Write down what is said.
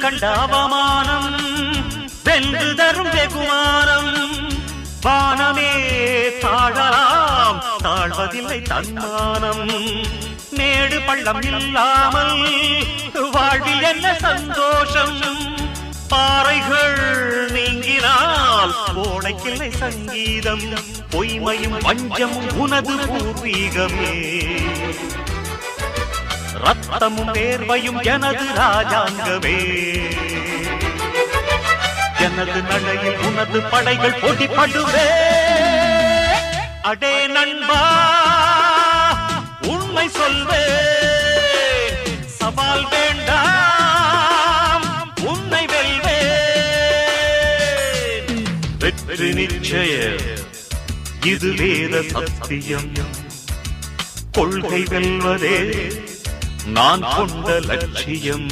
கண்ட அவமானம் வென்று தரும் வெகுமானம் வானமே தாழலாம் தாழ்வதில்லை தன்மானம் மேடு பள்ளம் இல்லாமல் வாழ்வில் என்ன சந்தோஷம் பாறைகள் நீங்கினால் ஓடைக்கில்லை சங்கீதம் பொய்மையும் வஞ்சமும் உனது பூர்வீகமே ரத்தமும் வேர்வையும் எனது ராஜாங்கமே எனது நடையில் உனது படைகள் போட்டிப்படுவே அடே நண்பா உண்மை சொல்வே சவால் வேண்டாம் உன்னை வெல்வே வெற்றி நிச்சயம் இது வேத சத்தியம் கொள்கை வெல்வதே நான் கொண்ட லட்சியம்